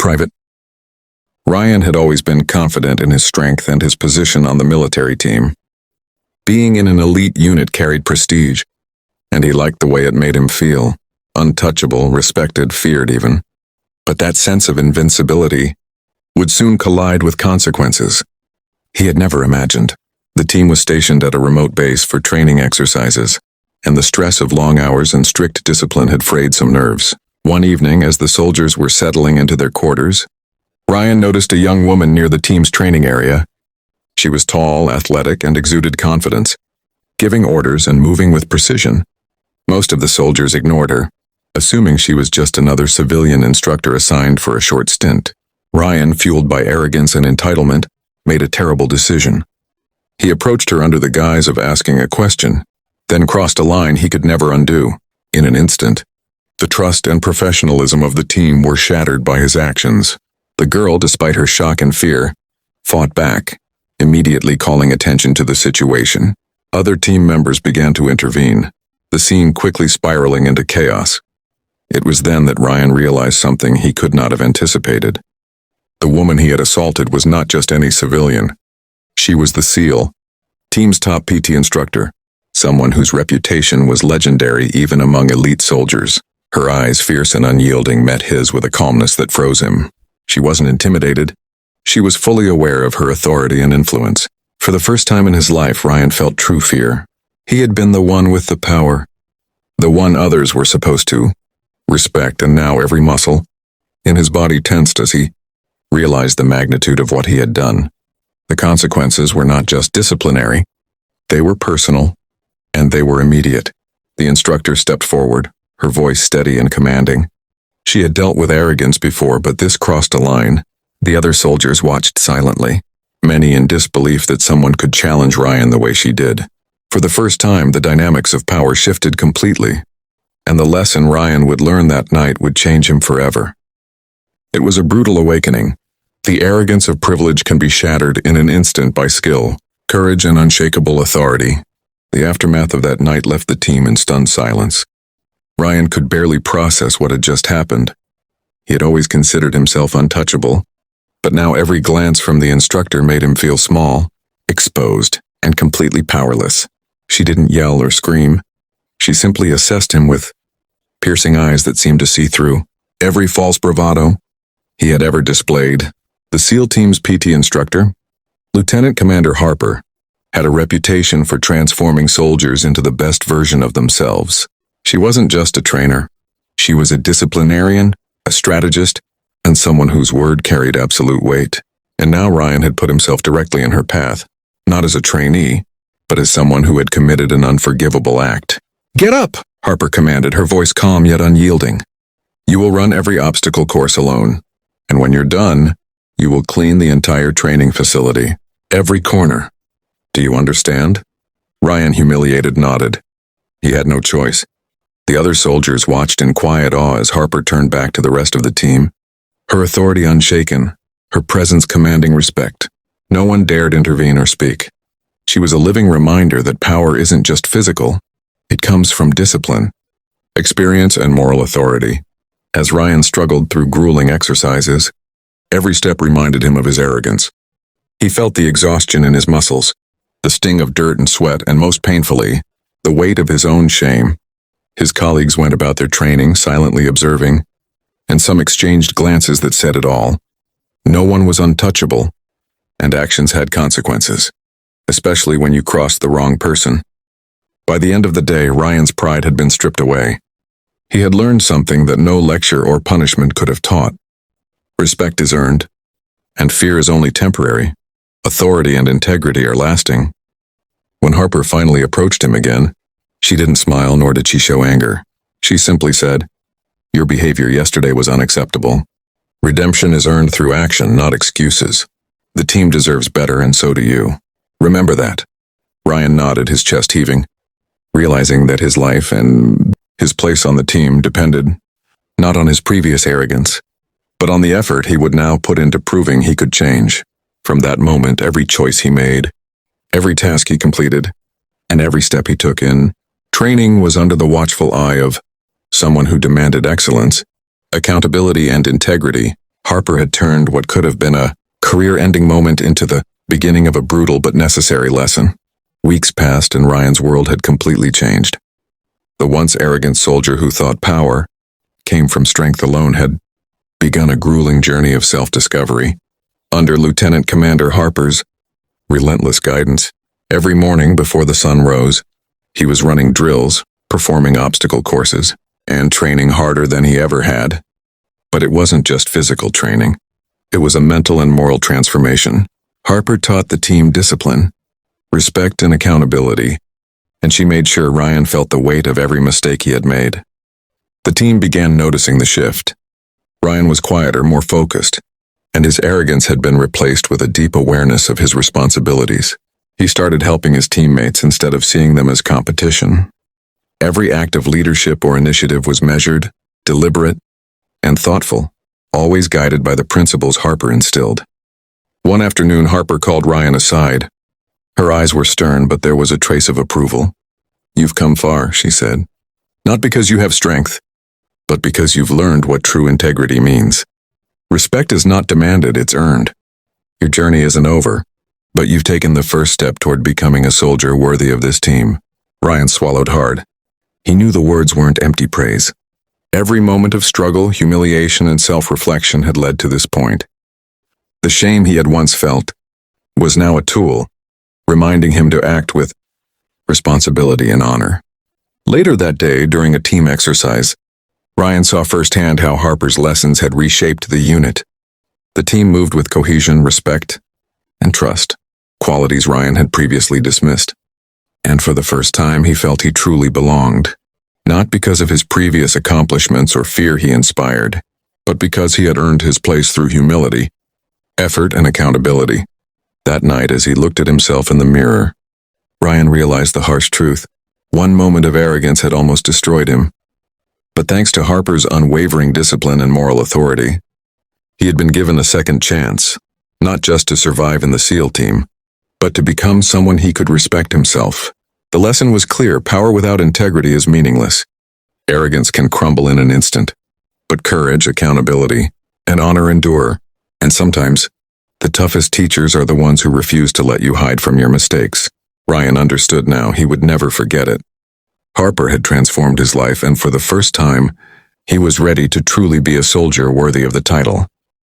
Private. Ryan had always been confident in his strength and his position on the military team. Being in an elite unit carried prestige, and he liked the way it made him feel, untouchable, respected, feared even. But that sense of invincibility would soon collide with consequences. He had never imagined. The team was stationed at a remote base for training exercises, and the stress of long hours and strict discipline had frayed some nerves. One evening, as the soldiers were settling into their quarters, Ryan noticed a young woman near the team's training area. She was tall, athletic, and exuded confidence, giving orders and moving with precision. Most of the soldiers ignored her, assuming she was just another civilian instructor assigned for a short stint. Ryan, fueled by arrogance and entitlement, made a terrible decision. He approached her under the guise of asking a question, then crossed a line he could never undo. In an instant, the trust and professionalism of the team were shattered by his actions. The girl, despite her shock and fear, fought back, immediately calling attention to the situation. Other team members began to intervene, the scene quickly spiraling into chaos. It was then that Ryan realized something he could not have anticipated. The woman he had assaulted was not just any civilian. She was the SEAL, team's top PT instructor, someone whose reputation was legendary even among elite soldiers. Her eyes, fierce and unyielding, met his with a calmness that froze him. She wasn't intimidated. She was fully aware of her authority and influence. For the first time in his life, Ryan felt true fear. He had been the one with the power, the one others were supposed to respect, and now every muscle in his body tensed as he realized the magnitude of what he had done. The consequences were not just disciplinary. They were personal, and they were immediate. The instructor stepped forward, her voice steady and commanding. She had dealt with arrogance before, but this crossed a line. The other soldiers watched silently, many in disbelief that someone could challenge Ryan the way she did. For the first time, the dynamics of power shifted completely, and the lesson Ryan would learn that night would change him forever. It was a brutal awakening. The arrogance of privilege can be shattered in an instant by skill, courage, and unshakable authority. The aftermath of that night left the team in stunned silence. Ryan could barely process what had just happened. He had always considered himself untouchable, but now every glance from the instructor made him feel small, exposed, and completely powerless. She didn't yell or scream. She simply assessed him with piercing eyes that seemed to see through every false bravado he had ever displayed. The SEAL team's PT instructor, Lieutenant Commander Harper, had a reputation for transforming soldiers into the best version of themselves. She wasn't just a trainer. She was a disciplinarian, a strategist, and someone whose word carried absolute weight. And now Ryan had put himself directly in her path, not as a trainee, but as someone who had committed an unforgivable act. "Get up!" Harper commanded, her voice calm yet unyielding. "You will run every obstacle course alone, and when you're done, you will clean the entire training facility, every corner. Do you understand?" Ryan, humiliated, nodded. He had no choice. The other soldiers watched in quiet awe as Harper turned back to the rest of the team, her authority unshaken, her presence commanding respect. No one dared intervene or speak. She was a living reminder that power isn't just physical. It comes from discipline, experience, and moral authority. As Ryan struggled through grueling exercises, every step reminded him of his arrogance. He felt the exhaustion in his muscles, the sting of dirt and sweat, and most painfully, the weight of his own shame. His colleagues went about their training, silently observing, and some exchanged glances that said it all. No one was untouchable, and actions had consequences, especially when you crossed the wrong person. By the end of the day, Ryan's pride had been stripped away. He had learned something that no lecture or punishment could have taught. Respect is earned, and fear is only temporary. Authority and integrity are lasting. When Harper finally approached him again, she didn't smile, nor did she show anger. She simply said, "Your behavior yesterday was unacceptable. Redemption is earned through action, not excuses. The team deserves better, and so do you. Remember that." Ryan nodded, his chest heaving, realizing that his life and his place on the team depended not on his previous arrogance, but on the effort he would now put into proving he could change. From that moment, every choice he made, every task he completed, and every step he took in training was under the watchful eye of someone who demanded excellence, accountability, and integrity. Harper had turned what could have been a career-ending moment into the beginning of a brutal but necessary lesson. Weeks passed and Ryan's world had completely changed. The once arrogant soldier who thought power came from strength alone had begun a grueling journey of self-discovery. Under Lieutenant Commander Harper's relentless guidance, every morning before the sun rose, he was running drills, performing obstacle courses, and training harder than he ever had. But it wasn't just physical training. It was a mental and moral transformation. Harper taught the team discipline, respect and accountability, and she made sure Ryan felt the weight of every mistake he had made. The team began noticing the shift. Ryan was quieter, more focused, and his arrogance had been replaced with a deep awareness of his responsibilities. He started helping his teammates instead of seeing them as competition. Every act of leadership or initiative was measured, deliberate, and thoughtful, always guided by the principles Harper instilled. One afternoon, Harper called Ryan aside. Her eyes were stern, but there was a trace of approval. "You've come far," she said. "Not because you have strength, but because you've learned what true integrity means. Respect is not demanded, it's earned. Your journey isn't over, but you've taken the first step toward becoming a soldier worthy of this team." Ryan swallowed hard. He knew the words weren't empty praise. Every moment of struggle, humiliation, and self-reflection had led to this point. The shame he had once felt was now a tool, reminding him to act with responsibility and honor. Later that day, during a team exercise, Ryan saw firsthand how Harper's lessons had reshaped the unit. The team moved with cohesion, respect, and trust, qualities Ryan had previously dismissed. And for the first time, he felt he truly belonged, not because of his previous accomplishments or fear he inspired, but because he had earned his place through humility, effort, and accountability. That night, as he looked at himself in the mirror, Ryan realized the harsh truth. One moment of arrogance had almost destroyed him. But thanks to Harper's unwavering discipline and moral authority, he had been given a second chance, not just to survive in the SEAL team, but to become someone he could respect himself. The lesson was clear: power without integrity is meaningless. Arrogance can crumble in an instant, but courage, accountability, and honor endure. And sometimes, the toughest teachers are the ones who refuse to let you hide from your mistakes. Ryan understood now. He would never forget it. Harper had transformed his life, and for the first time, he was ready to truly be a soldier worthy of the title.